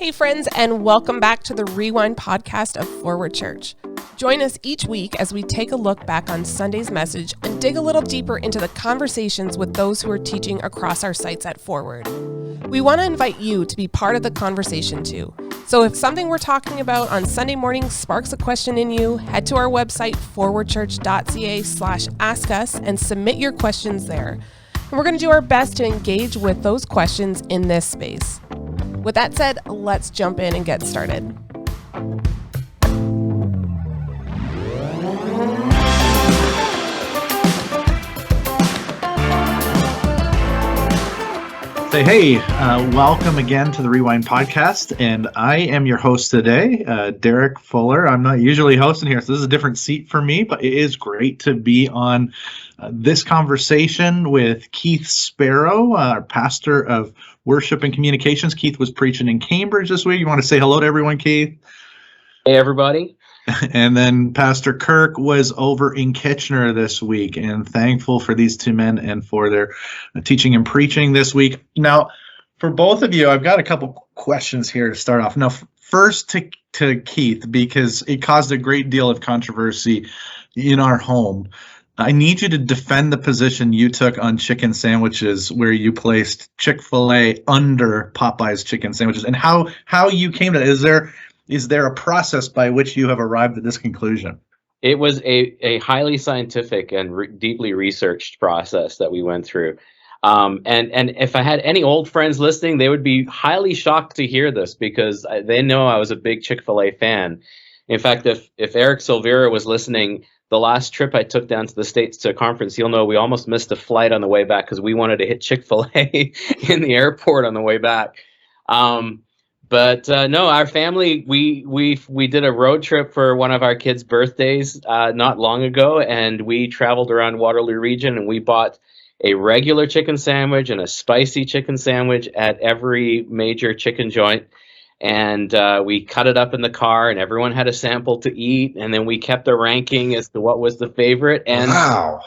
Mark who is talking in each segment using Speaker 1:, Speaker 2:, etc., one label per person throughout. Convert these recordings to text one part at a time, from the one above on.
Speaker 1: Hey friends, and welcome back to the Rewind podcast of Forward Church. Join us each week as we take a look back on Sunday's message and dig a little deeper into the conversations with those who are teaching across our sites at Forward. We want to invite you to be part of the conversation too. So if something we're talking about on Sunday morning sparks a question in you, head to our website, forwardchurch.ca/ask-us, and submit your questions there. And we're going to do our best to engage with those questions in this space. With that said, let's jump in and get started.
Speaker 2: Hey, welcome again to the Rewind podcast, and I am your host today, Derek Fuller. I'm not usually hosting here, so this is a different seat for me, but it is great to be on this conversation with Keith Sparrow, our pastor of worship and communications. Keith was preaching in Cambridge this week. You want to say hello to everyone, Keith?
Speaker 3: Hey, everybody.
Speaker 2: And then Pastor Kirk was over in Kitchener this week, and thankful for these two men and for their teaching and preaching this week. Now, for both of you, I've got a couple questions here to start off. Now, first to Keith, because it caused a great deal of controversy in our home. I need you to defend the position you took on chicken sandwiches, where you placed Chick-fil-A under Popeye's chicken sandwiches, and how you came to that. Is there a process by which you have arrived at this conclusion?
Speaker 3: It was a highly scientific and deeply researched process that we went through. And if I had any old friends listening, they would be highly shocked to hear this because they know I was a big Chick-fil-A fan. In fact, if Eric Silvera was listening, the last trip I took down to the States to a conference, he'll know we almost missed a flight on the way back because we wanted to hit Chick-fil-A in the airport on the way back. But no, our family, we did a road trip for one of our kids' birthdays not long ago, and we traveled around Waterloo region, and we bought a regular chicken sandwich and a spicy chicken sandwich at every major chicken joint, and we cut it up in the car, and everyone had a sample to eat, and then we kept a ranking as to what was the favorite, and
Speaker 4: wow.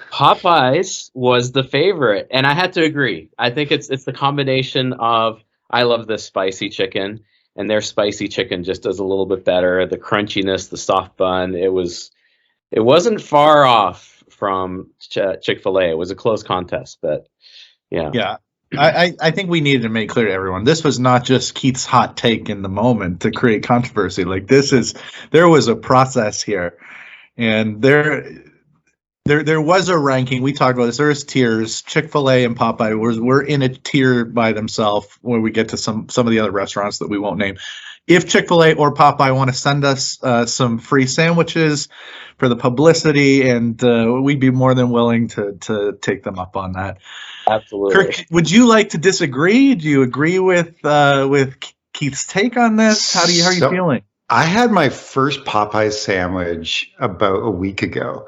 Speaker 3: Popeyes was the favorite, and I had to agree. I think it's the combination of I love this spicy chicken, and their spicy chicken just does a little bit better. The crunchiness, the soft bun, it wasn't far off from Chick-fil-A. It was a close contest, but yeah.
Speaker 2: Yeah, I think we needed to make clear to everyone, this was not just Keith's hot take in the moment to create controversy. Like there was a process here, and There was a ranking. We talked about this. There's tiers. Chick-fil-A and Popeye were in a tier by themselves when we get to some of the other restaurants that we won't name. If Chick-fil-A or Popeye want to send us some free sandwiches for the publicity, and we'd be more than willing to take them up on that.
Speaker 3: Absolutely.
Speaker 2: Kirk, would you like to disagree? Do you agree with Keith's take on this? How are you feeling?
Speaker 4: I had my first Popeye sandwich about a week ago.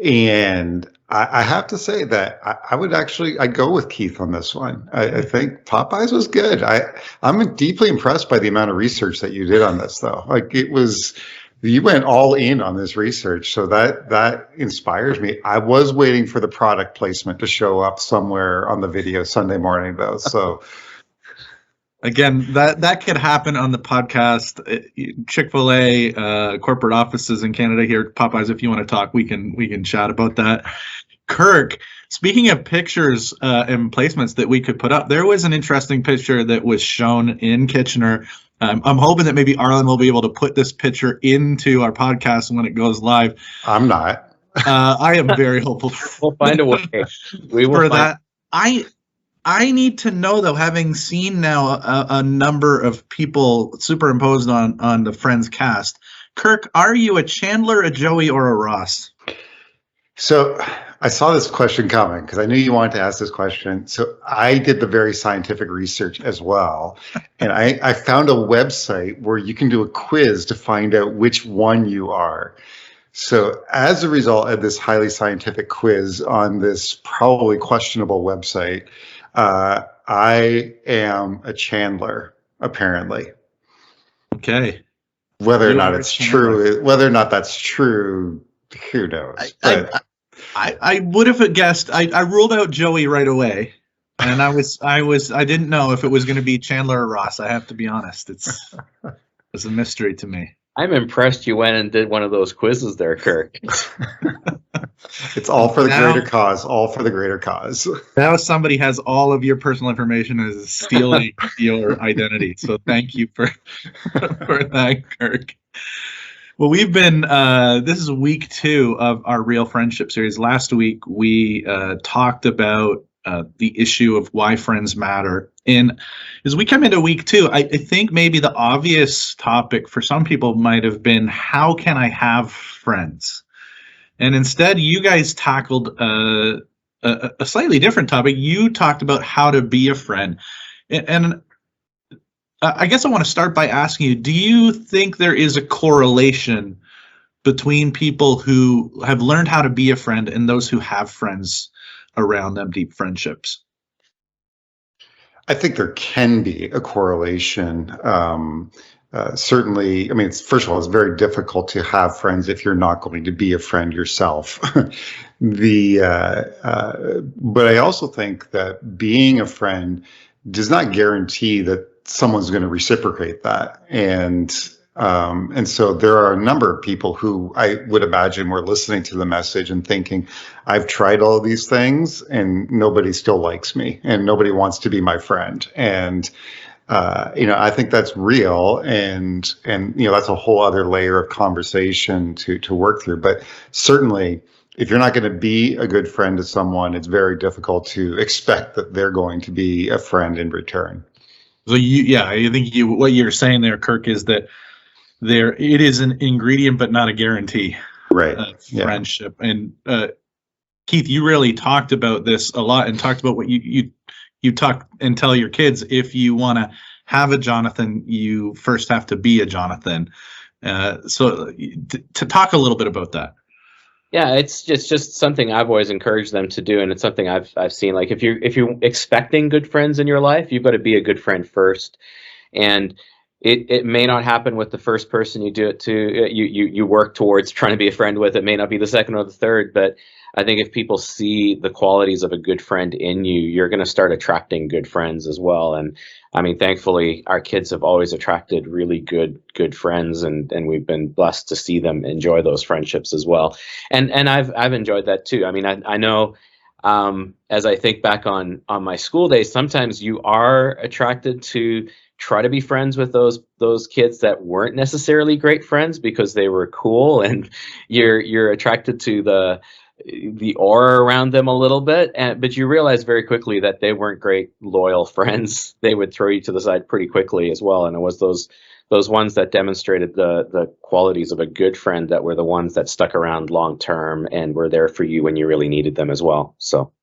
Speaker 4: And I have to say that I'd go with Keith on this one. I think Popeyes was good. I'm deeply impressed by the amount of research that you did on this, though. Like you went all in on this research, so that inspires me. I was waiting for the product placement to show up somewhere on the video Sunday morning, though. So.
Speaker 2: Again, that could happen on the podcast. Chick-fil-A corporate offices in Canada here, Popeyes. If you want to talk, we can chat about that. Kirk, speaking of pictures and placements that we could put up, there was an interesting picture that was shown in Kitchener. I'm hoping that maybe Arlen will be able to put this picture into our podcast when it goes live.
Speaker 4: I'm not.
Speaker 2: I am very hopeful.
Speaker 3: We'll find a way. We will
Speaker 2: for that. I need to know, though, having seen now a number of people superimposed on the Friends cast, Kirk, are you a Chandler, a Joey, or a Ross?
Speaker 4: So I saw this question coming because I knew you wanted to ask this question. So I did the very scientific research as well. And I found a website where you can do a quiz to find out which one you are. So as a result of this highly scientific quiz on this probably questionable website, I am a Chandler, apparently.
Speaker 2: Okay.
Speaker 4: Whether or not it's true, whether or not that's true, who knows?
Speaker 2: I would have guessed. I ruled out Joey right away. And I didn't know if it was going to be Chandler or Ross. I have to be honest. It was a mystery to me.
Speaker 3: I'm impressed you went and did one of those quizzes there, Kirk.
Speaker 4: It's all for the greater cause. All for the greater cause.
Speaker 2: Now somebody has all of your personal information and is stealing your identity. So thank you for that, Kirk. Well, we've been, this is week 2 of our Real Friendship series. Last week, we talked about the issue of why friends matter. And as we come into week 2, I think maybe the obvious topic for some people might have been, how can I have friends? And instead, you guys tackled a slightly different topic. You talked about how to be a friend. And I guess I want to start by asking you, do you think there is a correlation between people who have learned how to be a friend and those who have friends around them, deep friendships?
Speaker 4: I think there can be a correlation. Certainly, I mean, first of all, it's very difficult to have friends if you're not going to be a friend yourself. But I also think that being a friend does not guarantee that someone's going to reciprocate that. And so there are a number of people who I would imagine were listening to the message and thinking, I've tried all these things and nobody still likes me and nobody wants to be my friend. And, I think that's real. And, that's a whole other layer of conversation to work through. But certainly, if you're not going to be a good friend to someone, it's very difficult to expect that they're going to be a friend in return.
Speaker 2: So I think what you're saying there, Kirk, is that it is an ingredient, but not a guarantee.
Speaker 4: Right.
Speaker 2: Friendship. And Keith, you really talked about this a lot and talked about what you talk and tell your kids. If you want to have a Jonathan, you first have to be a Jonathan. So to talk a little bit about that.
Speaker 3: Yeah, it's just something I've always encouraged them to do, and it's something I've seen. Like if you're expecting good friends in your life, you've got to be a good friend first, and it may not happen with the first person you do it to. You work towards trying to be a friend with. It may not be the second or the third, but I think if people see the qualities of a good friend in you, you're going to start attracting good friends as well. And I mean, thankfully, our kids have always attracted really good friends, and we've been blessed to see them enjoy those friendships as well. And I've enjoyed that too. I mean, I know as I think back on my school days, sometimes you are attracted to try to be friends with those kids that weren't necessarily great friends because they were cool, and you're attracted to the aura around them a little bit, but you realize very quickly that they weren't great loyal friends. They would throw you to the side pretty quickly as well, and it was those ones that demonstrated the qualities of a good friend that were the ones that stuck around long term and were there for you when you really needed them as well. So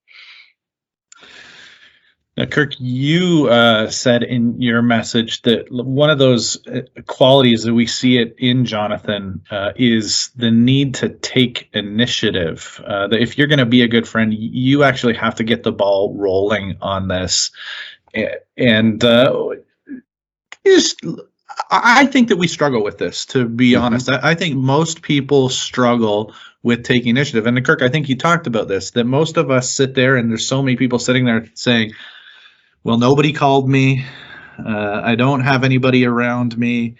Speaker 2: now, Kirk, you said in your message that one of those qualities that we see it in Jonathan is the need to take initiative. That if you're going to be a good friend, you actually have to get the ball rolling on this. And I think that we struggle with this, to be honest. I think most people struggle with taking initiative. And Kirk, I think you talked about this, that most of us sit there and there's so many people sitting there saying, well, nobody called me. I don't have anybody around me.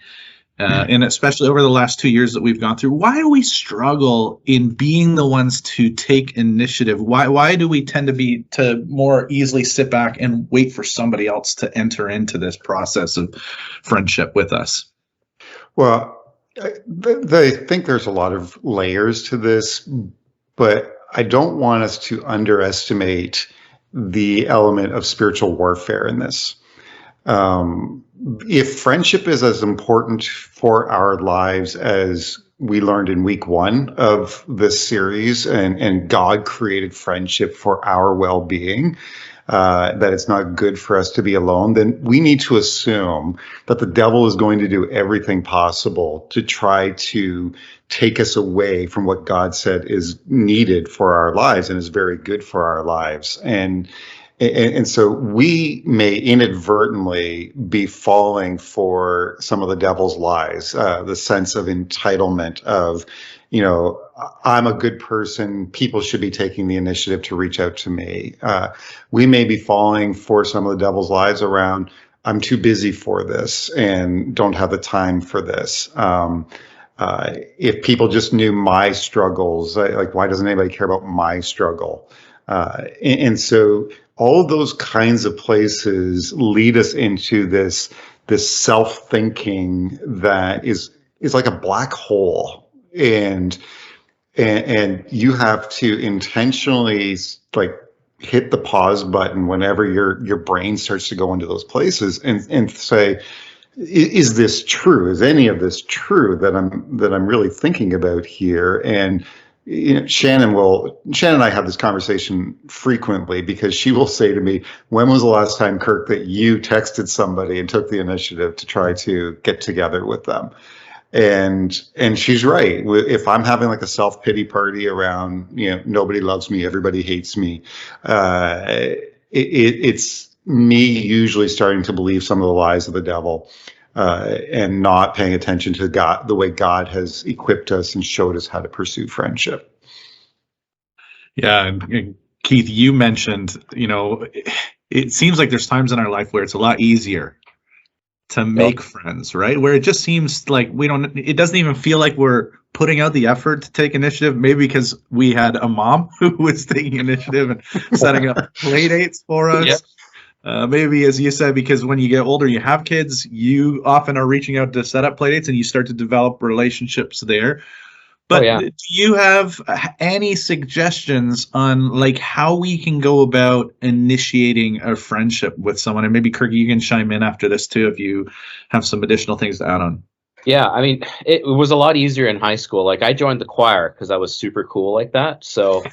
Speaker 2: And especially over the last 2 years that we've gone through, why do we struggle in being the ones to take initiative? Why do we tend to more easily sit back and wait for somebody else to enter into this process of friendship with us?
Speaker 4: Well, I think there's a lot of layers to this, but I don't want us to underestimate the element of spiritual warfare in this. If friendship is as important for our lives as we learned in week 1 of this series, and God created friendship for our well-being, that it's not good for us to be alone, then we need to assume that the devil is going to do everything possible to try to take us away from what God said is needed for our lives and is very good for our lives. And so we may inadvertently be falling for some of the devil's lies, the sense of entitlement of, I'm a good person. People should be taking the initiative to reach out to me. We may be falling for some of the devil's lies around, I'm too busy for this and don't have the time for this. If people just knew my struggles, like, why doesn't anybody care about my struggle? And so all of those kinds of places lead us into this self-thinking that is like a black hole. And you have to intentionally, like, hit the pause button whenever your brain starts to go into those places and say, is this true? Is any of this true that I'm really thinking about here? And Shannon and I have this conversation frequently, because she will say to me, when was the last time, Kirk, that you texted somebody and took the initiative to try to get together with them? And she's right. If I'm having like a self-pity party around, nobody loves me, everybody hates me, it's me usually starting to believe some of the lies of the devil, and not paying attention to God, the way God has equipped us and showed us how to pursue friendship.
Speaker 2: Yeah, and Keith, you mentioned, it seems like there's times in our life where it's a lot easier to make friends, right? Where it just seems like it doesn't even feel like we're putting out the effort to take initiative, maybe because we had a mom who was taking initiative and setting up play dates for us. Yep. Maybe, as you said, because when you get older, you have kids, you often are reaching out to set up play dates and you start to develop relationships there. But do you have any suggestions on like how we can go about initiating a friendship with someone? And maybe, Kirk, you can chime in after this too if you have some additional things to add on.
Speaker 3: Yeah, I mean, it was a lot easier in high school. Like, I joined the choir because I was super cool like that. So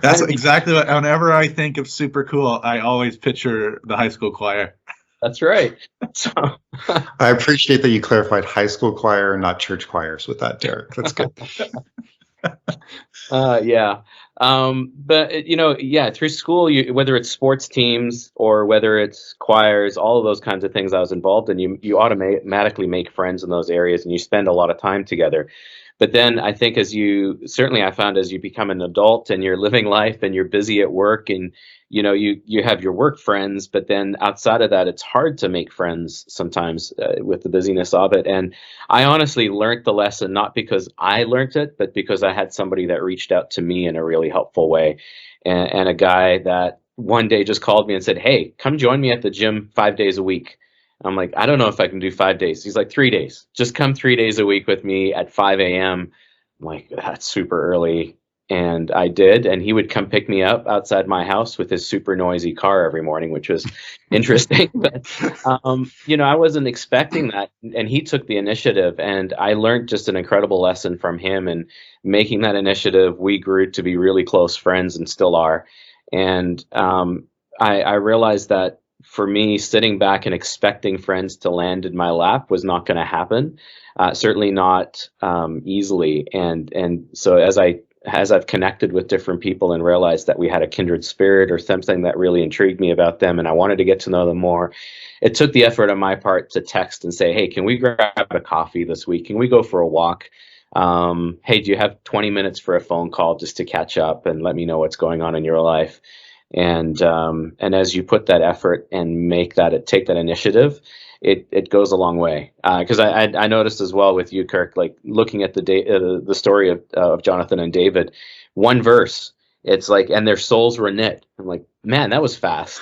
Speaker 2: that's exactly what, whenever I think of super cool, I always picture the high school choir.
Speaker 3: That's right. So
Speaker 4: I appreciate that you clarified high school choir and not church choirs with that, Derek. That's good.
Speaker 3: Yeah. But through school, whether it's sports teams or whether it's choirs, all of those kinds of things I was involved in, you automatically make friends in those areas and you spend a lot of time together. But then I think I found as you become an adult and you're living life and you're busy at work and, you have your work friends, but then outside of that, it's hard to make friends sometimes with the busyness of it. And I honestly learned the lesson, not because I learned it, but because I had somebody that reached out to me in a really helpful way. And a guy that one day just called me and said, "Hey, come join me at the gym 5 days a week." I'm like, I don't know if I can do 5 days. He's like, 3 days. Just come 3 days a week with me at 5 a.m. I'm like, that's super early. And I did. And he would come pick me up outside my house with his super noisy car every morning, which was interesting. But, I wasn't expecting that. And he took the initiative. And I learned just an incredible lesson from him. And making that initiative, we grew to be really close friends and still are. And I realized that for me, sitting back and expecting friends to land in my lap was not going to happen, certainly not easily. And so as I've connected with different people and realized that we had a kindred spirit or something that really intrigued me about them and I wanted to get to know them more, it took the effort on my part to text and say, "Hey, can we grab a coffee this week? Can we go for a walk? Hey, do you have 20 minutes for a phone call just to catch up and let me know what's going on in your life?" And as you put that effort and take that initiative, it goes a long way. Because I noticed as well with you, Kirk, like looking at the story of Jonathan and David, one verse, it's like, and their souls were knit. I'm like, man, that was fast.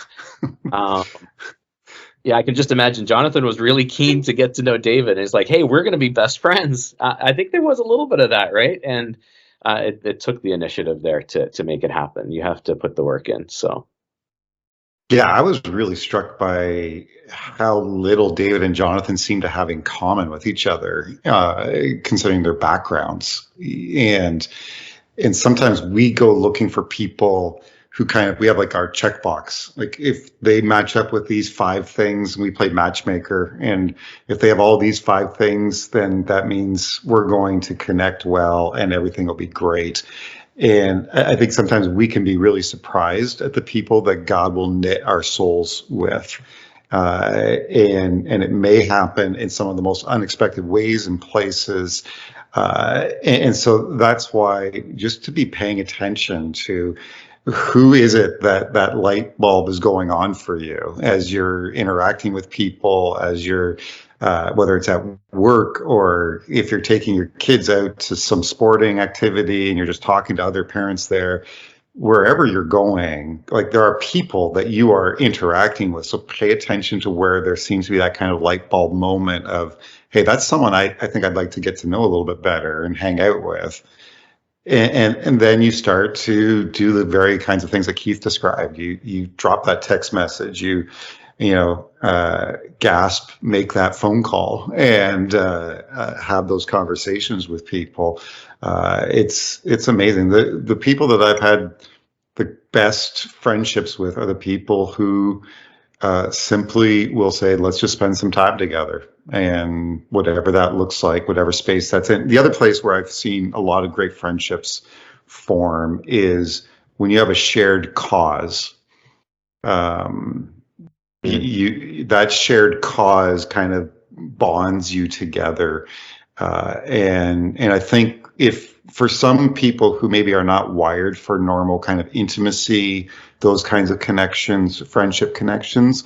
Speaker 3: Yeah, I can just imagine Jonathan was really keen to get to know David. And it's like, hey, we're going to be best friends. I think there was a little bit of that, right? And it took the initiative there to make it happen. You have to put the work in. So.
Speaker 4: Yeah, I was really struck by how little David and Jonathan seem to have in common with each other, considering their backgrounds. And sometimes we go looking for people who we have like our checkbox. Like if they match up with these 5 things, we play matchmaker. And if they have all these 5 things, then that means we're going to connect well and everything will be great. And I think sometimes we can be really surprised at the people that God will knit our souls with. And it may happen in some of the most unexpected ways and places. And so that's why just to be paying attention to who is it that light bulb is going on for you as you're interacting with people, as you're whether it's at work or if you're taking your kids out to some sporting activity and you're just talking to other parents there, wherever you're going, like there are people that you are interacting with. So pay attention to where there seems to be that kind of light bulb moment of, hey, that's someone I think I'd like to get to know a little bit better and hang out with. And then you start to do the very kinds of things that Keith described. You drop that text message, you gasp, make that phone call, and have those conversations with people. It's amazing. The people that I've had the best friendships with are the people who simply will say, let's just spend some time together, and whatever that looks like, whatever space that's in. The other place where I've seen a lot of great friendships form is when you have a shared cause. That shared cause kind of bonds you together. And I think if for some people who maybe are not wired for normal kind of intimacy, those kinds of connections, friendship connections,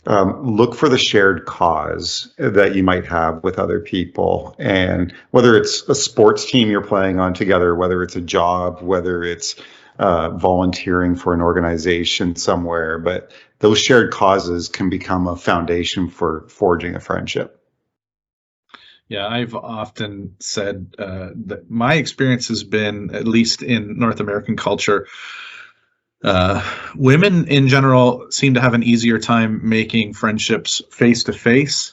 Speaker 4: look for the shared cause that you might have with other people. And whether it's a sports team you're playing on together, whether it's a job, whether it's volunteering for an organization somewhere, but those shared causes can become a foundation for forging a friendship.
Speaker 2: Yeah, I've often said that my experience has been, at least in North American culture, women in general seem to have an easier time making friendships face to face.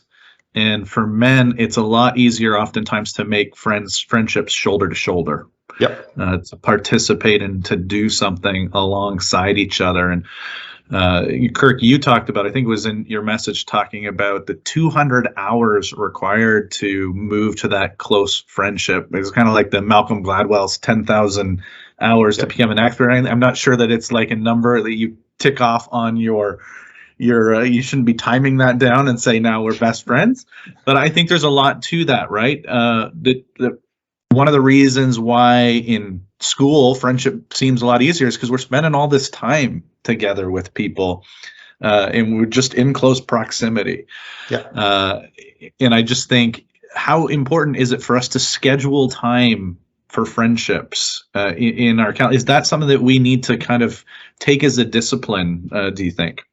Speaker 2: And for men, it's a lot easier oftentimes to make friendships shoulder to shoulder.
Speaker 4: Yep.
Speaker 2: To participate and to do something alongside each other. And Kirk, you talked about, I think it was in your message, talking about the 200 hours required to move to that close friendship. It's kind of like the Malcolm Gladwell's 10,000 hours to become an expert. I'm not sure that it's like a number that you tick off on your you shouldn't be timing that down and say, now we're best friends. But I think there's a lot to that, right? One of the reasons why in school friendship seems a lot easier is because we're spending all this time together with people, and we're just in close proximity.
Speaker 4: Yeah.
Speaker 2: And I just think, how important is it for us to schedule time for friendships in our calendar? Is that something that we need to kind of take as a discipline, do you think?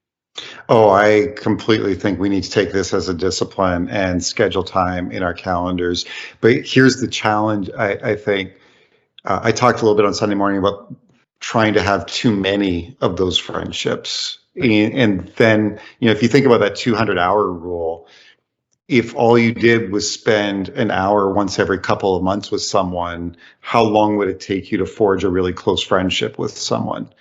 Speaker 4: Oh, I completely think we need to take this as a discipline and schedule time in our calendars. But here's the challenge. I think I talked a little bit on Sunday morning about trying to have too many of those friendships. And then, if you think about that 200-hour rule, if all you did was spend an hour once every couple of months with someone, how long would it take you to forge a really close friendship with someone?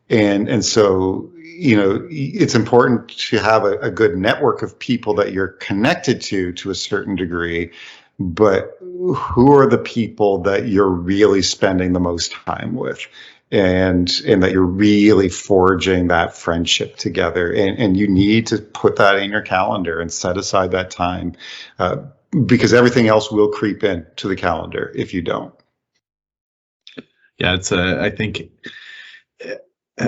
Speaker 4: And so, it's important to have a good network of people that you're connected to a certain degree, but who are the people that you're really spending the most time with, and that you're really forging that friendship together. And you need to put that in your calendar and set aside that time, because everything else will creep into the calendar if you don't.
Speaker 2: Yeah, I think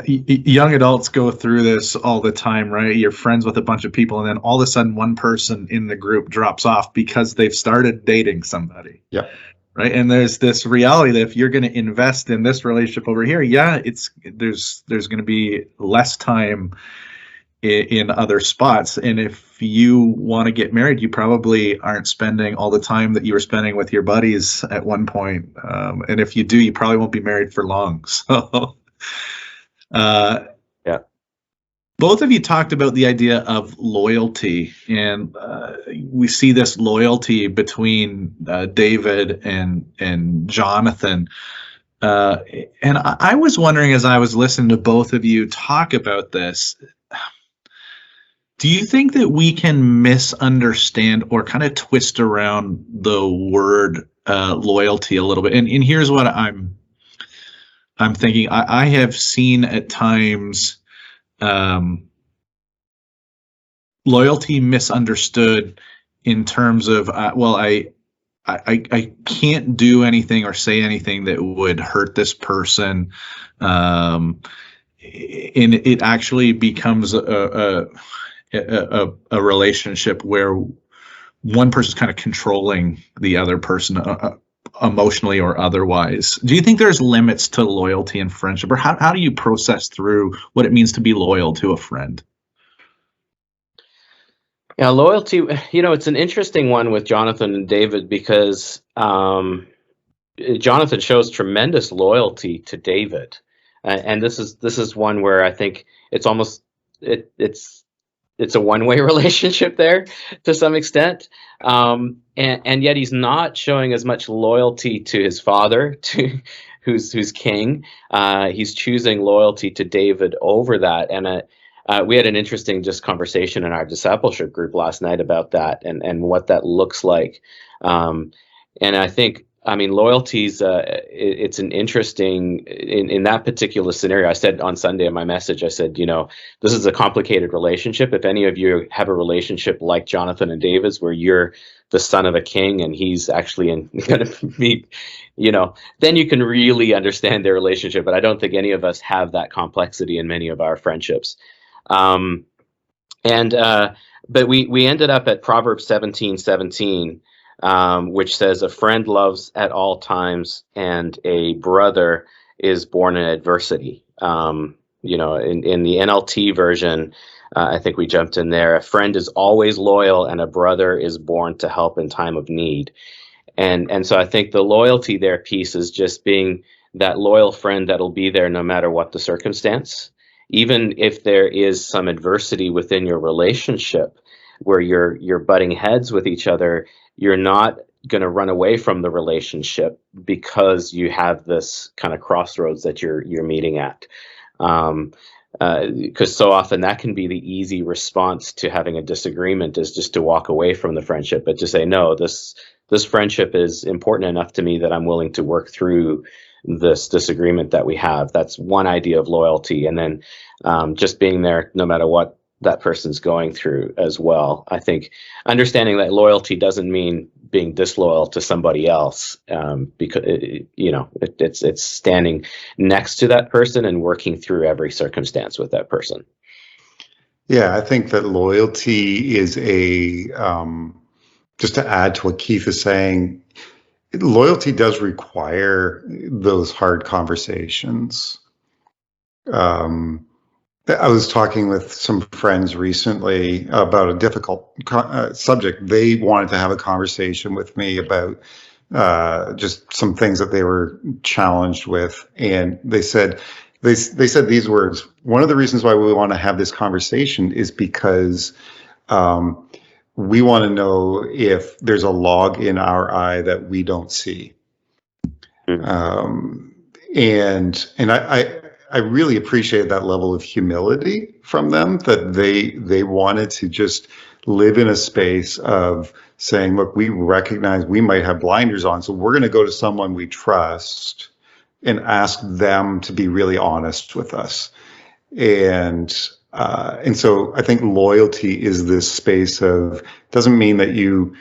Speaker 2: young adults go through this all the time, right? You're friends with a bunch of people, and then all of a sudden one person in the group drops off because they've started dating somebody.
Speaker 4: Yeah.
Speaker 2: Right. And there's this reality that if you're going to invest in this relationship over here, there's going to be less time in other spots. And if you want to get married, you probably aren't spending all the time that you were spending with your buddies at one point. And if you do, you probably won't be married for long. So
Speaker 3: yeah.
Speaker 2: Both of you talked about the idea of loyalty, and we see this loyalty between David and Jonathan. And I was wondering, as I was listening to both of you talk about this, do you think that we can misunderstand or kind of twist around the word loyalty a little bit? And here's what I'm thinking. I have seen at times loyalty misunderstood in terms of, I I can't do anything or say anything that would hurt this person. And it actually becomes a relationship where one person's kind of controlling the other person emotionally or otherwise. Do you think there's limits to loyalty and friendship, or how do you process through what it means to be loyal to a friend?
Speaker 3: Yeah, loyalty, it's an interesting one with Jonathan and David because Jonathan shows tremendous loyalty to David. And this is one where I think it's almost it's a one-way relationship there to some extent, and yet he's not showing as much loyalty to his father, who's king. He's choosing loyalty to David over that, and we had an interesting just conversation in our discipleship group last night about that and what that looks like. And I think, loyalty's it's an interesting in that particular scenario. I said on Sunday in my message, I said, this is a complicated relationship. If any of you have a relationship like Jonathan and David's, where you're the son of a king and he's actually going to be, then you can really understand their relationship. But I don't think any of us have that complexity in many of our friendships. But we ended up at Proverbs 17:17. Which says, a friend loves at all times and a brother is born in adversity. In the NLT version, I think we jumped in there. A friend is always loyal and a brother is born to help in time of need. And so I think the loyalty there piece is just being that loyal friend that'll be there no matter what the circumstance. Even if there is some adversity within your relationship where you're butting heads with each other, you're not going to run away from the relationship because you have this kind of crossroads that you're meeting at. Because so often that can be the easy response to having a disagreement, is just to walk away from the friendship, but to say, no, this friendship is important enough to me that I'm willing to work through this disagreement that we have. That's one idea of loyalty. And then just being there no matter what that person's going through as well. I think understanding that loyalty doesn't mean being disloyal to somebody else, because it's standing next to that person and working through every circumstance with that person.
Speaker 4: Yeah, I think that loyalty is just to add to what Keith is saying, loyalty does require those hard conversations. I was talking with some friends recently about a difficult subject. They wanted to have a conversation with me about just some things that they were challenged with, and they said these words. One of the reasons why we want to have this conversation is because we want to know if there's a log in our eye that we don't see. And I really appreciate that level of humility from them, that they wanted to just live in a space of saying, look, we recognize we might have blinders on, so we're going to go to someone we trust and ask them to be really honest with us. And so I think loyalty is this space of, doesn't mean that you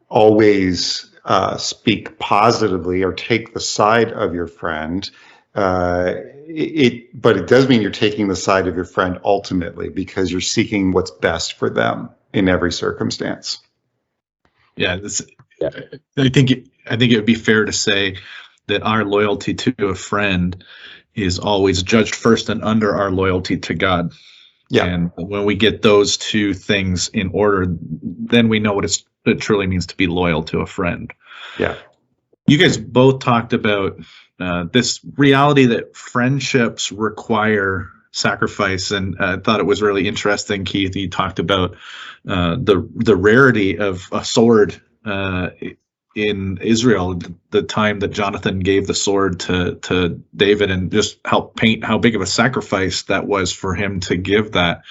Speaker 4: always speak positively or take the side of your friend. But it does mean you're taking the side of your friend ultimately, because you're seeking what's best for them in every circumstance.
Speaker 2: Yeah, I think it would be fair to say that our loyalty to a friend is always judged first and under our loyalty to God. Yeah. And when we get those two things in order, then we know what it truly means to be loyal to a friend.
Speaker 4: Yeah.
Speaker 2: You guys both talked about this reality that friendships require sacrifice, and I thought it was really interesting, Keith. You talked about the rarity of a sword in Israel, the time that Jonathan gave the sword to David, and just help paint how big of a sacrifice that was for him to give that.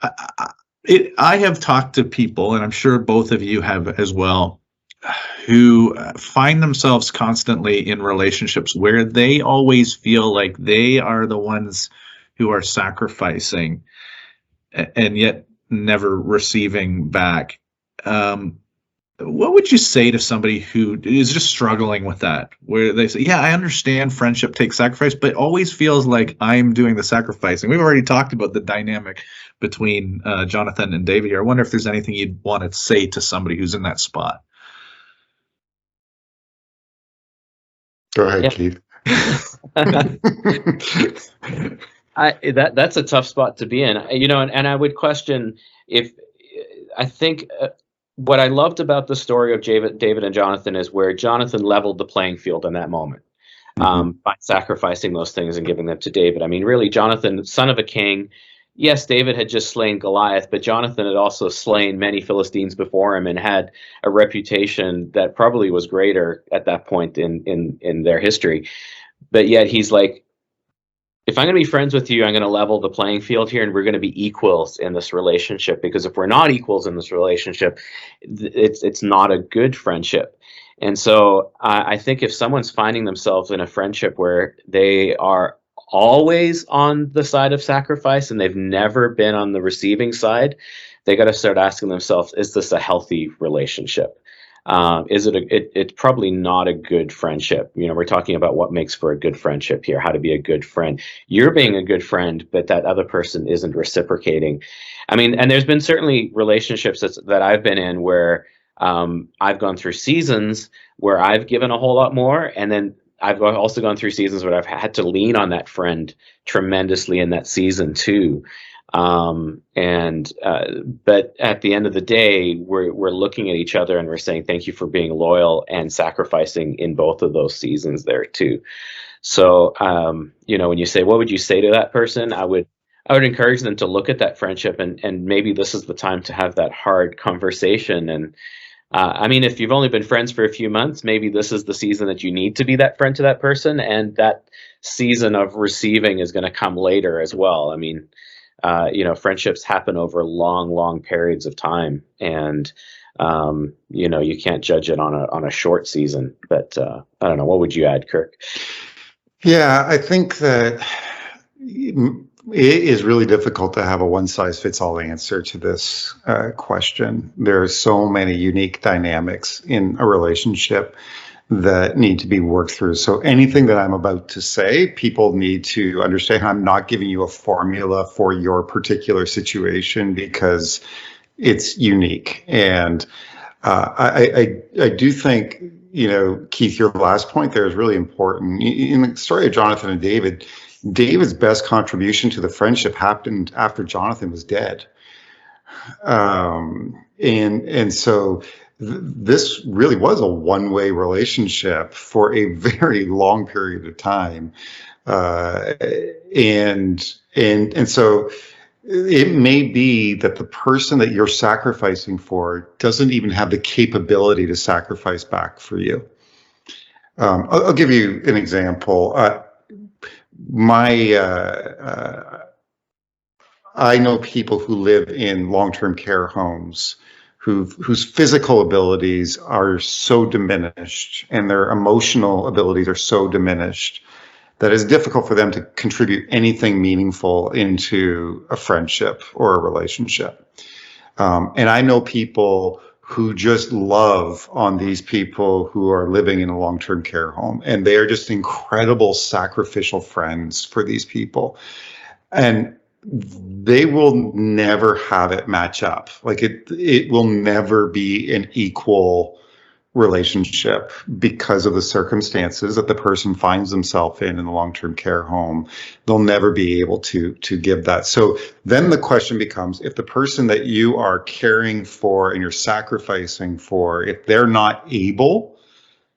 Speaker 2: I have talked to people, and I'm sure both of you have as well, who find themselves constantly in relationships where they always feel like they are the ones who are sacrificing and yet never receiving back. what would you say to somebody who is just struggling with that, where they say, yeah, I understand friendship takes sacrifice, but always feels like I'm doing the sacrificing? We've already talked about the dynamic between Jonathan and David here. I wonder if there's anything you'd want to say to somebody who's in that spot.
Speaker 4: Go ahead, Keith.
Speaker 3: That's a tough spot to be in, and I would question if I think what I loved about the story of David and Jonathan is where Jonathan leveled the playing field in that moment by sacrificing those things and giving them to David. I mean, really, Jonathan, son of a king. Yes, David had just slain Goliath, but Jonathan had also slain many Philistines before him and had a reputation that probably was greater at that point in their history. But yet he's like, if I'm going to be friends with you, I'm going to level the playing field here, and we're going to be equals in this relationship. Because if we're not equals in this relationship, it's not a good friendship. And so I think if someone's finding themselves in a friendship where they are always on the side of sacrifice and they've never been on the receiving side, they got to start asking themselves, is this a healthy relationship? It's probably not a good friendship. We're talking about what makes for a good friendship here, how to be a good friend. You're being a good friend, but that other person isn't reciprocating. I mean, and there's been certainly relationships that I've been in where I've gone through seasons where I've given a whole lot more, and then I've also gone through seasons where I've had to lean on that friend tremendously in that season too. But at the end of the day, we're looking at each other and we're saying, thank you for being loyal and sacrificing in both of those seasons there too. So, when you say, what would you say to that person? I would encourage them to look at that friendship and maybe this is the time to have that hard conversation. And, I mean, if you've only been friends for a few months, maybe this is the season that you need to be that friend to that person. And that season of receiving is going to come later as well. I mean, friendships happen over long periods of time, and you can't judge it on a short season. But I don't know, what would you add, Kirk?
Speaker 4: Yeah, I think that it is really difficult to have a one-size-fits-all answer to this question. There are so many unique dynamics in a relationship that need to be worked through. So anything that I'm about to say, people need to understand I'm not giving you a formula for your particular situation because it's unique. And I do think, Keith, your last point there is really important. In the story of Jonathan and David, David's best contribution to the friendship happened after Jonathan was dead. And so this really was a one-way relationship for a very long period of time. And so it may be that the person that you're sacrificing for doesn't even have the capability to sacrifice back for you. I'll give you an example. I know people who live in long-term care homes whose physical abilities are so diminished and their emotional abilities are so diminished that it's difficult for them to contribute anything meaningful into a friendship or a relationship. And I know people who just love on these people who are living in a long-term care home, and they are just incredible sacrificial friends for these people. And they will never have it match up. Like it will never be an equal relationship because of the circumstances that the person finds themselves in the long-term care home. They'll never be able to give that. So then the question becomes, if the person that you are caring for and you're sacrificing for, if they're not able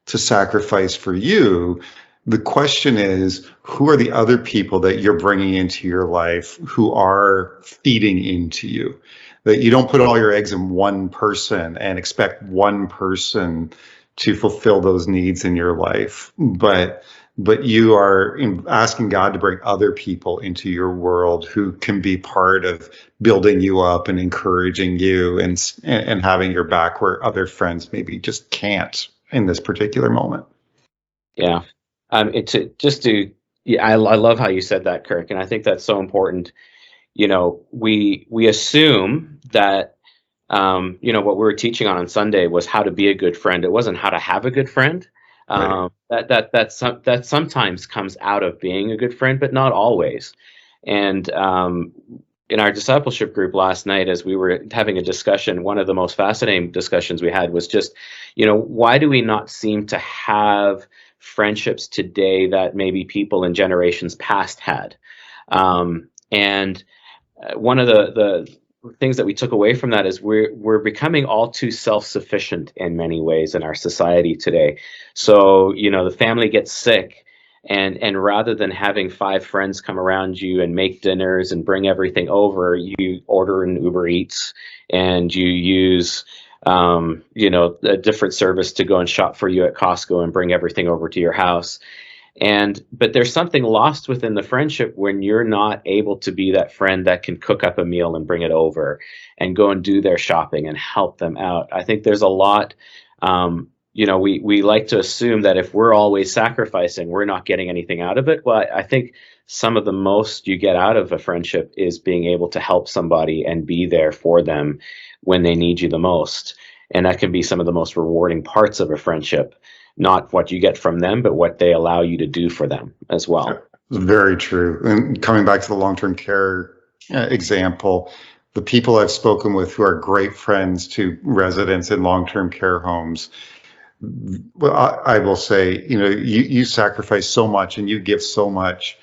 Speaker 4: to sacrifice for you, the question is, who are the other people that you're bringing into your life who are feeding into you? That you don't put all your eggs in one person and expect one person to fulfill those needs in your life, but you are asking God to bring other people into your world who can be part of building you up and encouraging you and having your back where other friends maybe just can't in this particular moment.
Speaker 3: Yeah. I love how you said that, Kirk, and I think that's so important. We assume that what we were teaching on Sunday was how to be a good friend. It wasn't how to have a good friend.
Speaker 4: Right.
Speaker 3: That sometimes comes out of being a good friend, but not always. And in our discipleship group last night, as we were having a discussion, one of the most fascinating discussions we had was just, why do we not seem to have friendships today that maybe people in generations past had? And one of the things that we took away from that is we're becoming all too self-sufficient in many ways in our society today. So, the family gets sick, and rather than having 5 friends come around you and make dinners and bring everything over, you order an Uber Eats and you use a different service to go and shop for you at Costco and bring everything over to your house. But there's something lost within the friendship when you're not able to be that friend that can cook up a meal and bring it over and go and do their shopping and help them out. I think there's a lot, we like to assume that if we're always sacrificing, we're not getting anything out of it. Well, I think some of the most you get out of a friendship is being able to help somebody and be there for them when they need you the most. And that can be some of the most rewarding parts of a friendship. Not what you get from them, but what they allow you to do for them as well.
Speaker 4: Very true. And coming back to the long-term care example, the people I've spoken with who are great friends to residents in long-term care homes, well, I will say, you sacrifice so much and you give so much.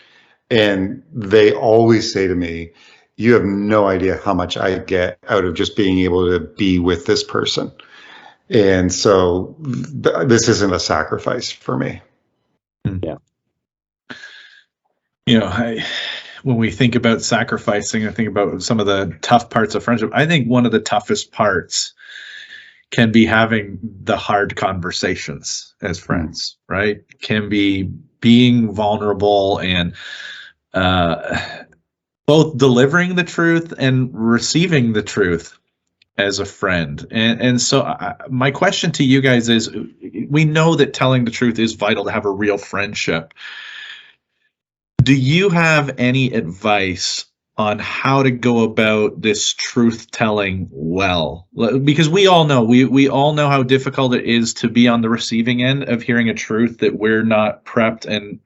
Speaker 4: And they always say to me, you have no idea how much I get out of just being able to be with this person. And so this isn't a sacrifice for me.
Speaker 3: Yeah.
Speaker 2: When we think about sacrificing, I think about some of the tough parts of friendship. I think one of the toughest parts can be having the hard conversations as friends, right? Can be being vulnerable and both delivering the truth and receiving the truth as a friend. And so my question to you guys is, we know that telling the truth is vital to have a real friendship. Do you have any advice on how to go about this truth telling well? Because we all know, we all know how difficult it is to be on the receiving end of hearing a truth that we're not prepped and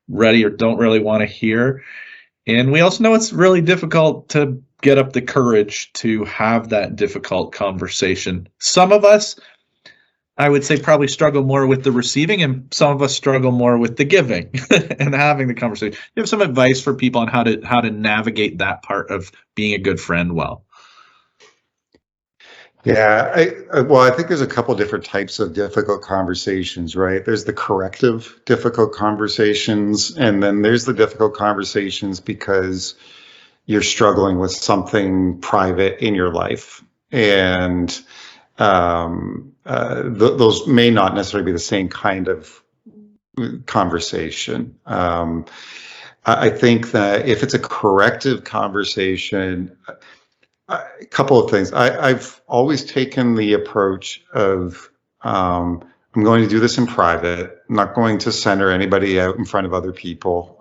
Speaker 2: ready or don't really want to hear. And we also know it's really difficult to get up the courage to have that difficult conversation. Some of us, I would say, probably struggle more with the receiving, and some of us struggle more with the giving and having the conversation. You have some advice for people on how to navigate that part of being a good friend well?
Speaker 4: Yeah, I think there's a couple different types of difficult conversations, right? There's the corrective difficult conversations, and then there's the difficult conversations because you're struggling with something private in your life. And those may not necessarily be the same kind of conversation. I think that if it's a corrective conversation, a couple of things. I've always taken the approach of I'm going to do this in private. I'm not going to center anybody out in front of other people.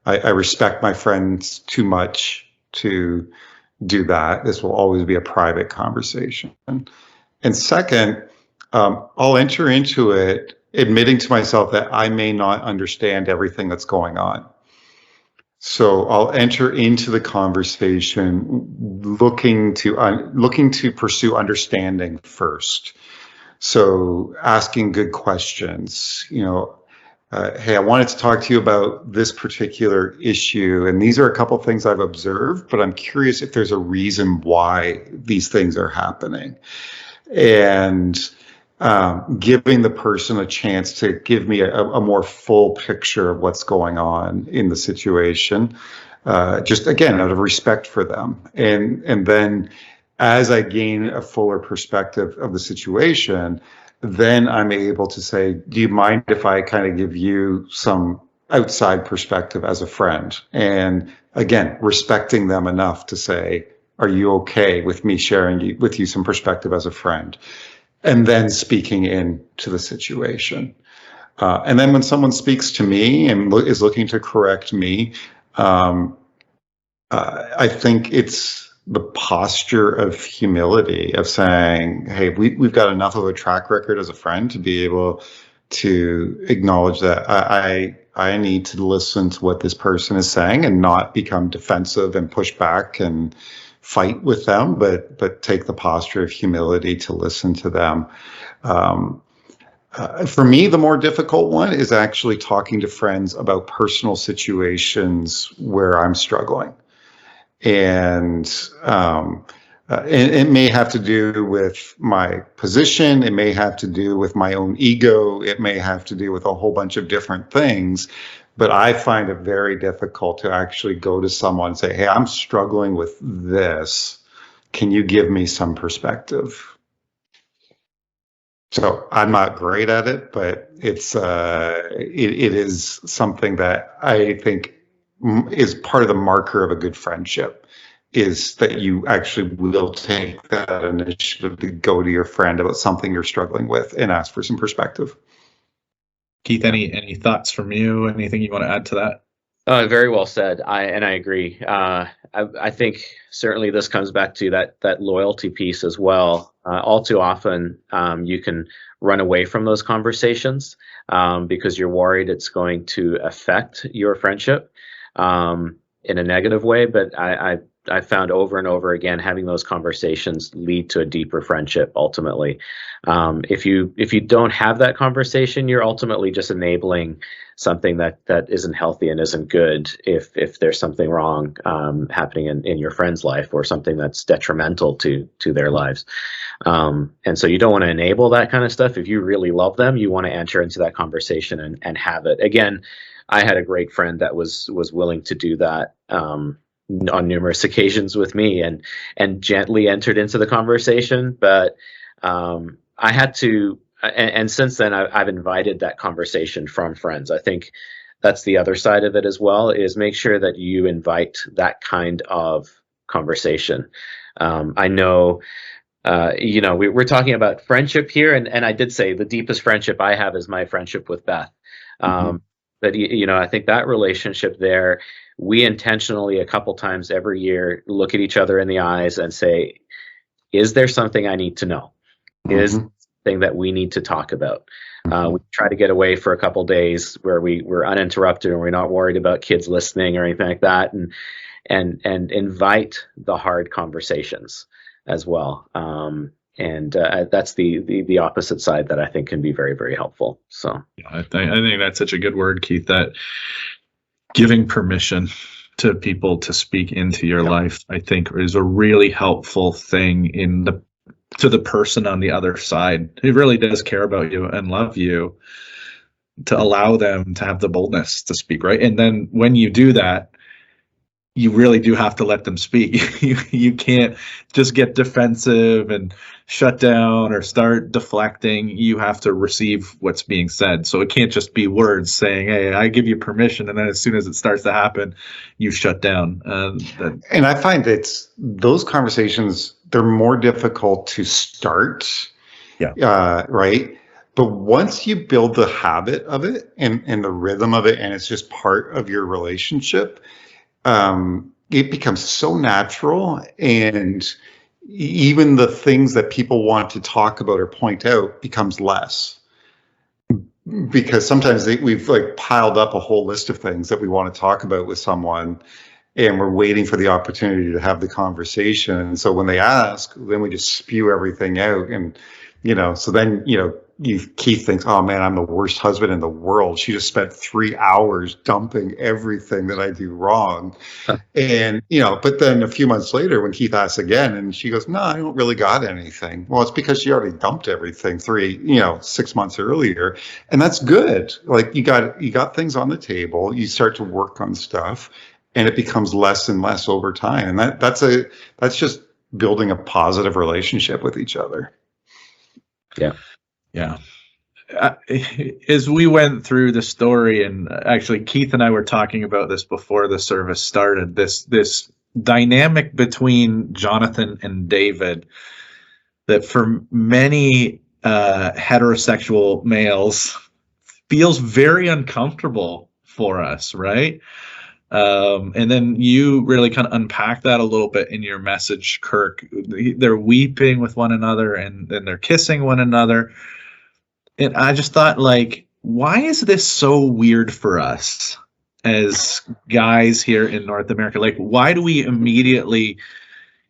Speaker 4: I respect my friends too much to do that. This will always be a private conversation. And second, I'll enter into it admitting to myself that I may not understand everything that's going on. So I'll enter into the conversation looking to pursue understanding first. So asking good questions, hey, I wanted to talk to you about this particular issue, and these are a couple of things I've observed, but I'm curious if there's a reason why these things are happening. And giving the person a chance to give me a more full picture of what's going on in the situation, just again, out of respect for them. And then as I gain a fuller perspective of the situation, then I'm able to say, do you mind if I kind of give you some outside perspective as a friend? And again, respecting them enough to say, are you okay with me sharing with you some perspective as a friend? And then speaking into the situation. And then when someone speaks to me and is looking to correct me, I think it's the posture of humility, of saying, hey, we've got enough of a track record as a friend to be able to acknowledge that I need to listen to what this person is saying and not become defensive and push back and fight with them, but take the posture of humility to listen to them. For me, the more difficult one is actually talking to friends about personal situations where I'm struggling. And it may have to do with my position. It may have to do with my own ego. It may have to do with a whole bunch of different things. But I find it very difficult to actually go to someone and say, hey, I'm struggling with this. Can you give me some perspective? So I'm not great at it, but it is something that I think is part of the marker of a good friendship, is that you actually will take that initiative to go to your friend about something you're struggling with and ask for some perspective.
Speaker 2: Keith, any thoughts from you? Anything you want to add to that?
Speaker 3: Very well said. I agree. I think certainly this comes back to that loyalty piece as well. All too often, you can run away from those conversations because you're worried it's going to affect your friendship in a negative way. But I found over and over again, having those conversations lead to a deeper friendship ultimately. If you don't have that conversation, you're ultimately just enabling something that isn't healthy and isn't good if there's something wrong happening in your friend's life, or something that's detrimental to their lives. And so you don't want to enable that kind of stuff. If you really love them, you want to enter into that conversation and have it. Again, I had a great friend that was willing to do that on numerous occasions with me, and gently entered into the conversation. But I had to, and since then I've invited that conversation from friends. I think that's the other side of it as well, is make sure that you invite that kind of conversation. I know, we're talking about friendship here, and I did say the deepest friendship I have is my friendship with Beth. But I think that relationship there, we intentionally a couple times every year look at each other in the eyes and say, is there something I need to know? Is something that we need to talk about? We try to get away for a couple days where we're uninterrupted and we're not worried about kids listening or anything like that, and invite the hard conversations as well. And that's the opposite side that I think can be very, very helpful. So
Speaker 2: yeah, I think that's such a good word, Keith, that giving permission to people to speak into your life, I think, is a really helpful thing to the person on the other side who really does care about you and love you, to allow them to have the boldness to speak, right? And then when you do that, you really do have to let them speak. You can't just get defensive and shut down or start deflecting. You have to receive what's being said. So it can't just be words saying, hey, I give you permission, and then as soon as it starts to happen, you shut down.
Speaker 4: And I find those conversations, they're more difficult to start. Yeah. Right. But once you build the habit of it and the rhythm of it, and it's just part of your relationship, it becomes so natural, and even the things that people want to talk about or point out becomes less, because sometimes we've piled up a whole list of things that we want to talk about with someone, and we're waiting for the opportunity to have the conversation. And so when they ask, then we just spew everything out, and so then Keith thinks, oh man, I'm the worst husband in the world. She just spent 3 hours dumping everything that I do wrong. And, but then a few months later when Keith asks again and she goes, no, I don't really got anything. Well, it's because she already dumped everything 6 months earlier. And that's good. Like you got things on the table, you start to work on stuff, and it becomes less and less over time. And that's just building a positive relationship with each other.
Speaker 3: Yeah.
Speaker 2: Yeah. As we went through the story, and actually Keith and I were talking about this before the service started, this dynamic between Jonathan and David, that for many heterosexual males feels very uncomfortable for us, right? And then you really kind of unpack that a little bit in your message, Kirk. They're weeping with one another and then they're kissing one another. And I just thought, like, why is this so weird for us as guys here in North America? Like, why do we immediately,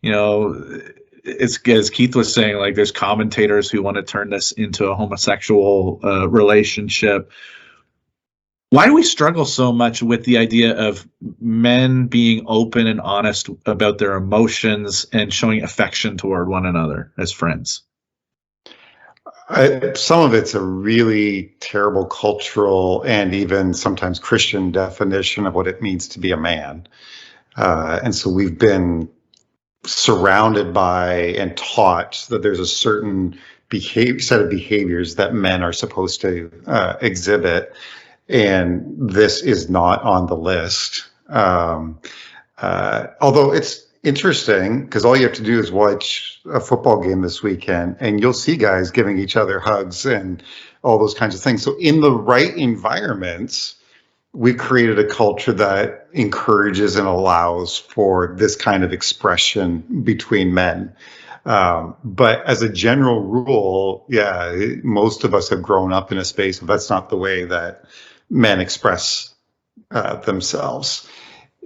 Speaker 2: it's, as Keith was saying, like, there's commentators who want to turn this into a homosexual relationship. Why do we struggle so much with the idea of men being open and honest about their emotions and showing affection toward one another as friends?
Speaker 4: Some of it's a really terrible cultural and even sometimes Christian definition of what it means to be a man. And so we've been surrounded by and taught that there's a certain set of behaviors that men are supposed to exhibit. And this is not on the list. Although it's interesting because all you have to do is watch a football game this weekend and you'll see guys giving each other hugs and all those kinds of things. So in the right environments, we've created a culture that encourages and allows for this kind of expression between men. But as a general rule, most of us have grown up in a space of that's not the way that men express themselves.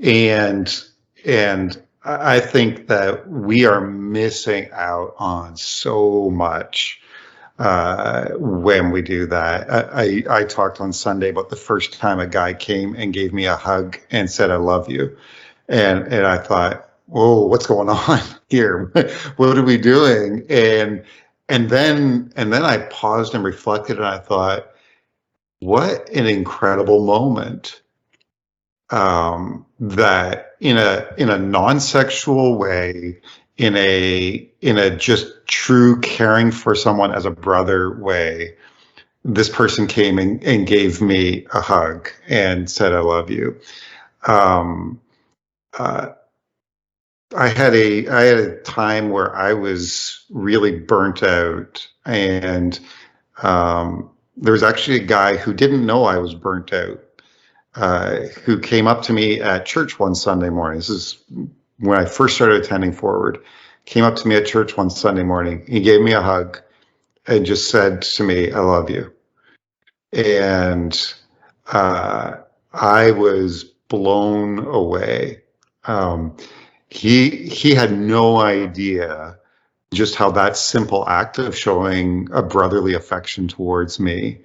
Speaker 4: And I think that we are missing out on so much when we do that. I talked on Sunday about the first time a guy came and gave me a hug and said, "I love you." And I thought, whoa, what's going on here? What are we doing? And then I paused and reflected and I thought, what an incredible moment. That in a non-sexual way, in a just true caring for someone as a brother way, this person came and gave me a hug and said, "I love you." I had a time where I was really burnt out, and there was actually a guy who didn't know I was burnt out, who came up to me at church one Sunday morning. This is when I first started attending Forward. Came up to me at church one Sunday morning. He gave me a hug and just said to me, "I love you." And I was blown away. He had no idea just how that simple act of showing a brotherly affection towards me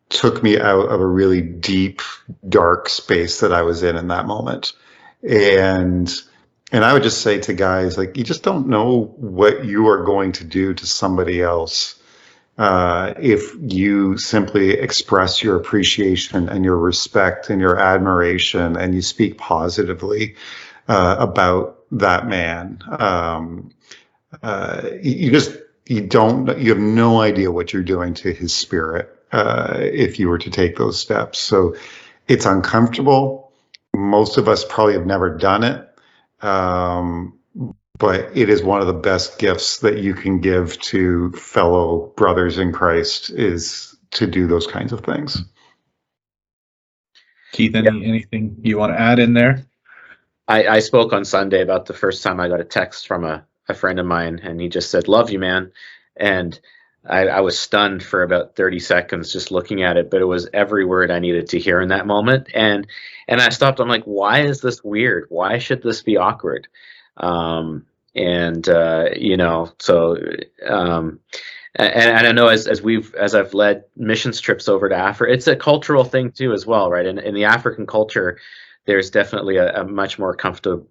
Speaker 4: took me out of a really deep, dark space that I was in that moment. And I would just say to guys, like, you just don't know what you are going to do to somebody else if you simply express your appreciation and your respect and your admiration and you speak positively about that man. You have no idea what you're doing to his spirit if you were to take those steps. So it's uncomfortable. Most of us probably have never done it. But it is one of the best gifts that you can give to fellow brothers in Christ is to do those kinds of things.
Speaker 2: Keith, anything you want to add in there?
Speaker 3: I spoke on Sunday about the first time I got a text from a friend of mine, and he just said, "Love you, man." And I was stunned for about 30 seconds just looking at it, but it was every word I needed to hear in that moment. And I stopped. I'm like, why is this weird? Why should this be awkward? And I know as I've led missions trips over to Africa, it's a cultural thing too as well, right? In the African culture, there's definitely a much more comfortable,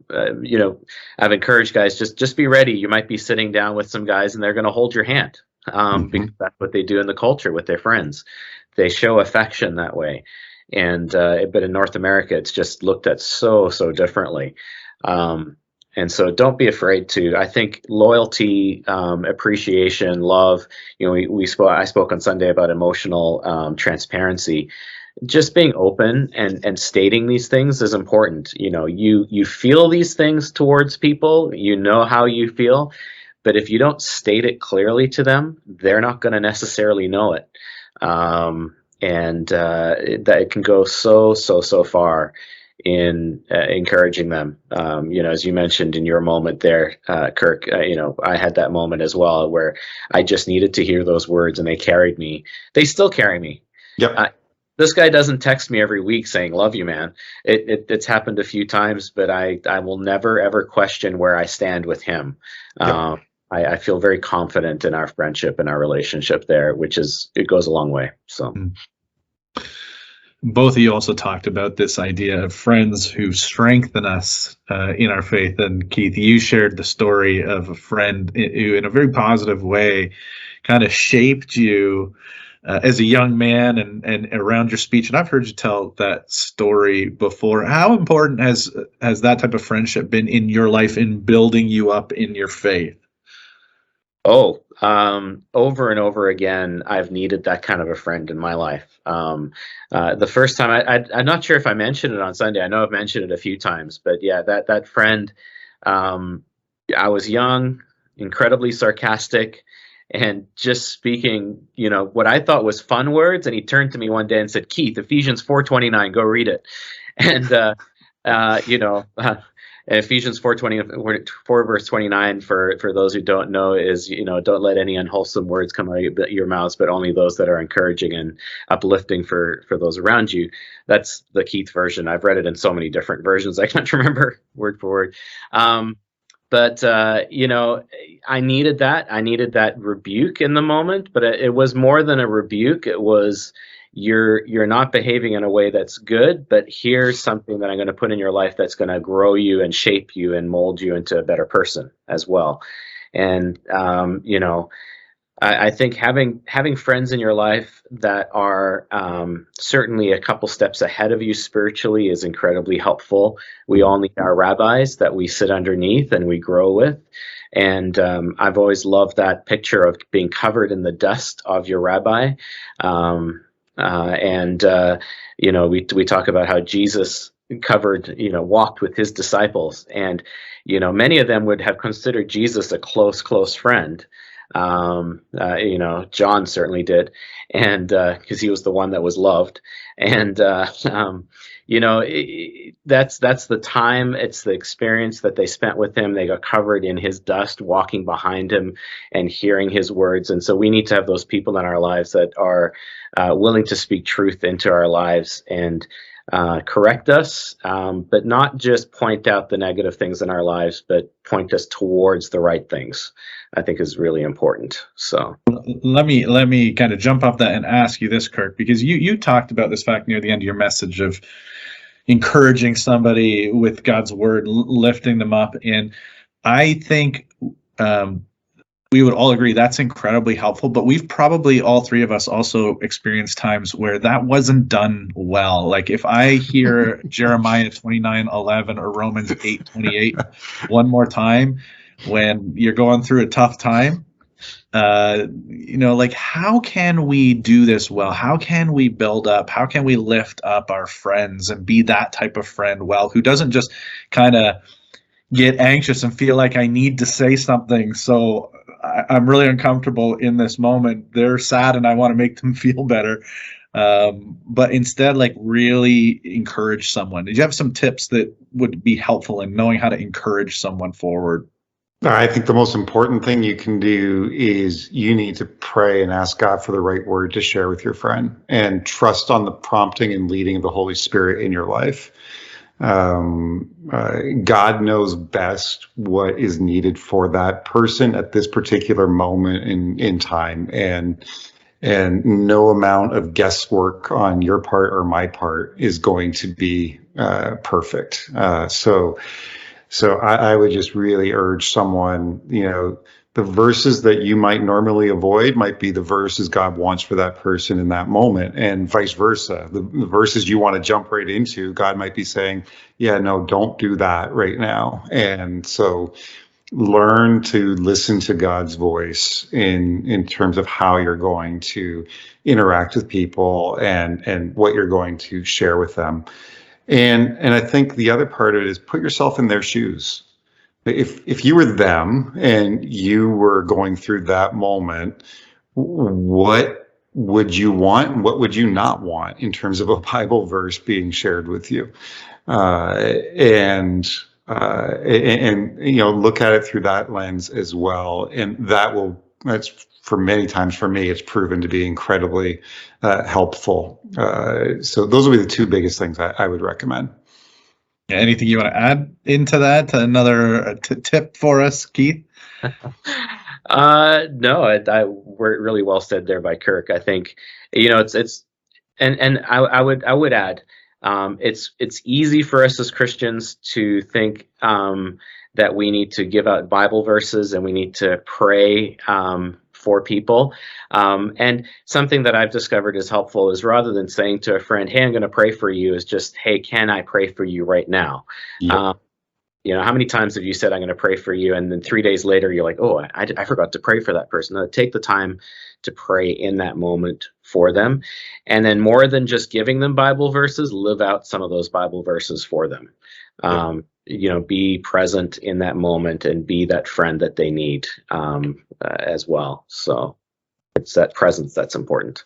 Speaker 3: I've encouraged guys, just be ready. You might be sitting down with some guys and they're going to hold your hand, because that's what they do in the culture with their friends. They show affection that way. And, but in North America, it's just looked at so differently. And so don't be afraid to, I think loyalty, appreciation, love, I spoke on Sunday about emotional, transparency. Just being open and stating these things is important. You feel these things towards people, how you feel, but if you don't state it clearly to them, they're not going to necessarily know it. That it can go so far. in encouraging them. As you mentioned in your moment there, Kirk, I had that moment as well where I just needed to hear those words, and they carried me. They still carry me.
Speaker 4: Yep.
Speaker 3: This guy doesn't text me every week saying, "Love you, man." It's happened a few times, but I will never, ever question where I stand with him.
Speaker 4: Yep.
Speaker 3: I feel very confident in our friendship and our relationship there, it goes a long way. So.
Speaker 2: Both of you also talked about this idea of friends who strengthen us in our faith. And Keith, you shared the story of a friend who, in a very positive way, kind of shaped you as a young man and around your speech. And I've heard you tell that story before. How important has that type of friendship been in your life in building you up in your faith?
Speaker 3: Oh, over and over again, I've needed that kind of a friend in my life. The first time, I'm not sure if I mentioned it on Sunday. I know I've mentioned it a few times, but yeah, that friend, I was young, incredibly sarcastic, and just speaking, what I thought was fun words. And he turned to me one day and said, "Keith, Ephesians 4:29, go read it." And, Ephesians 4 verse 29, for those who don't know, is, don't let any unwholesome words come out of your mouths, but only those that are encouraging and uplifting for those around you. That's the Keith version. I've read it in so many different versions, I can't remember word for word. But I needed that. I needed that rebuke in the moment, but it was more than a rebuke. It was, you're not behaving in a way that's good, but here's something that I'm going to put in your life that's going to grow you and shape you and mold you into a better person as well. And, I think having friends in your life that are certainly a couple steps ahead of you spiritually is incredibly helpful. We all need our rabbis that we sit underneath and we grow with. And I've always loved that picture of being covered in the dust of your rabbi. We talk about how Jesus walked with his disciples, and many of them would have considered Jesus a close friend. John certainly did, and because he was the one that was loved. And that's the time, it's the experience that they spent with him. They got covered in his dust, walking behind him and hearing his words. And so we need to have those people in our lives that are willing to speak truth into our lives and correct us, but not just point out the negative things in our lives, but point us towards the right things, I think is really important. So
Speaker 2: let me kind of jump off that and ask you this, Kirk, because you talked about this fact near the end of your message of encouraging somebody with God's word, lifting them up. And I think we would all agree that's incredibly helpful, but we've probably, all three of us, also experienced times where that wasn't done well. Like if I hear Jeremiah 29:11 or Romans 8:28 one more time when you're going through a tough time, how can we do this well? How can we build up? How can we lift up our friends and be that type of friend well, who doesn't just kind of get anxious and feel like I need to say something, so I'm really uncomfortable in this moment. They're sad and I want to make them feel better. But instead, really encourage someone. Did you have some tips that would be helpful in knowing how to encourage someone forward?
Speaker 4: I think the most important thing you can do is you need to pray and ask God for the right word to share with your friend and trust on the prompting and leading of the Holy Spirit in your life. God knows best what is needed for that person at this particular moment in time, and no amount of guesswork on your part or my part is going to be perfect. So I would just really urge someone, the verses that you might normally avoid might be the verses God wants for that person in that moment, and vice versa. The verses you want to jump right into, God might be saying, yeah, no, don't do that right now. And so learn to listen to God's voice in terms of how you're going to interact with people and what you're going to share with them. And I think the other part of it is put yourself in their shoes. If you were them and you were going through that moment, what would you want and what would you not want in terms of a Bible verse being shared with you? And look at it through that lens as well. And that's for many times for me, it's proven to be incredibly helpful. So those would be the two biggest things I would recommend.
Speaker 2: Anything you want to add into that? Another tip for us, Keith?
Speaker 3: No, we're really well said there by Kirk. I think, I would add, it's easy for us as Christians to think that we need to give out Bible verses and we need to pray for people. And something that I've discovered is helpful is rather than saying to a friend, "Hey, I'm going to pray for you," is just, "Hey, can I pray for you right now?"
Speaker 4: Yep.
Speaker 3: How many times have you said, "I'm going to pray for you," and then 3 days later you're like, "Oh, I forgot to pray for that person." No, take the time to pray in that moment for them. And then more than just giving them Bible verses, live out some of those Bible verses for them. Be present in that moment and be that friend that they need as well. So it's that presence that's important.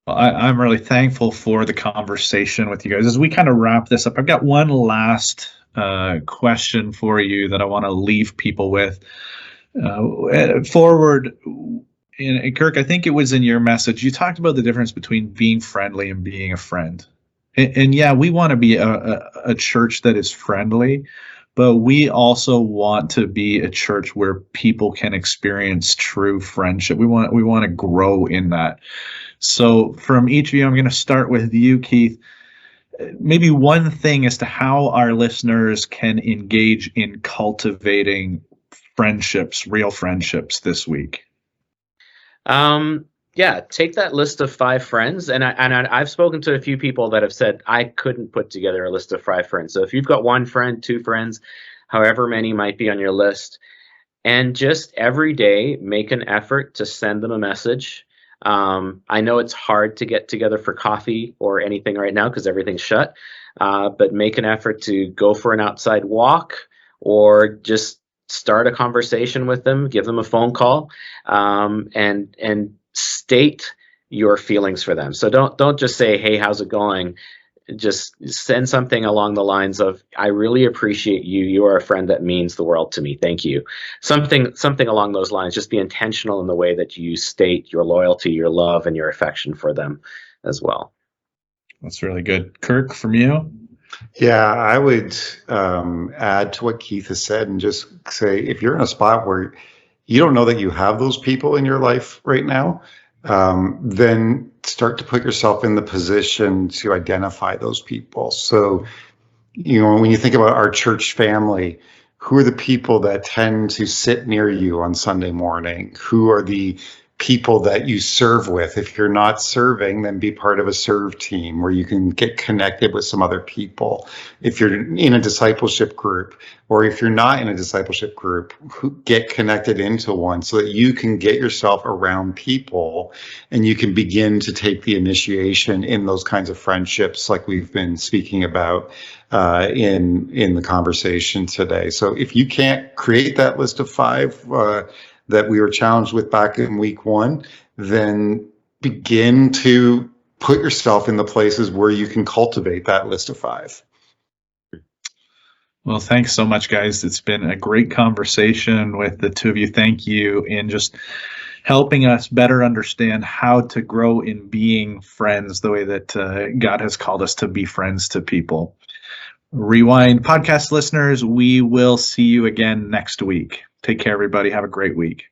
Speaker 2: Well, I'm really thankful for the conversation with you guys. As we kind of wrap this up, I've got one last question for you that I want to leave people with. Forward, and Kirk, I think it was in your message, you talked about the difference between being friendly and being a friend. And yeah, we want to be a church that is friendly, but we also want to be a church where people can experience true friendship. We want to grow in that. So from each of you, I'm going to start with you, Keith. Maybe one thing as to how our listeners can engage in cultivating friendships, real friendships this week.
Speaker 3: Take that list of 5 friends, and I've spoken to a few people that have said I couldn't put together a list of 5 friends. So if you've got 1 friend, 2 friends, however many might be on your list, and just every day make an effort to send them a message. I know it's hard to get together for coffee or anything right now because everything's shut, but make an effort to go for an outside walk or just start a conversation with them, give them a phone call, and state your feelings for them. So don't just say, "Hey, how's it going?" Just send something along the lines of, "I really appreciate you. You are a friend that means the world to me. Thank you." Something along those lines. Just be intentional in the way that you state your loyalty, your love, and your affection for them as well.
Speaker 2: That's really good. Kirk, from you?
Speaker 4: Yeah, I would add to what Keith has said and just say, if you're in a spot where you don't know that you have those people in your life right now, then start to put yourself in the position to identify those people. So, when you think about our church family, who are the people that tend to sit near you on Sunday morning? Who are the people that you serve with? If you're not serving, then be part of a serve team where you can get connected with some other people. If you're in a discipleship group, or if you're not in a discipleship group, get connected into one so that you can get yourself around people and you can begin to take the initiation in those kinds of friendships like we've been speaking about in the conversation today. So if you can't create that list of 5 that we were challenged with back in week 1, then begin to put yourself in the places where you can cultivate that list of 5.
Speaker 2: Well, thanks so much, guys. It's been a great conversation with the two of you. Thank you in just helping us better understand how to grow in being friends the way that God has called us to be friends to people. Rewind podcast listeners, we will see you again next week. Take care, everybody. Have a great week.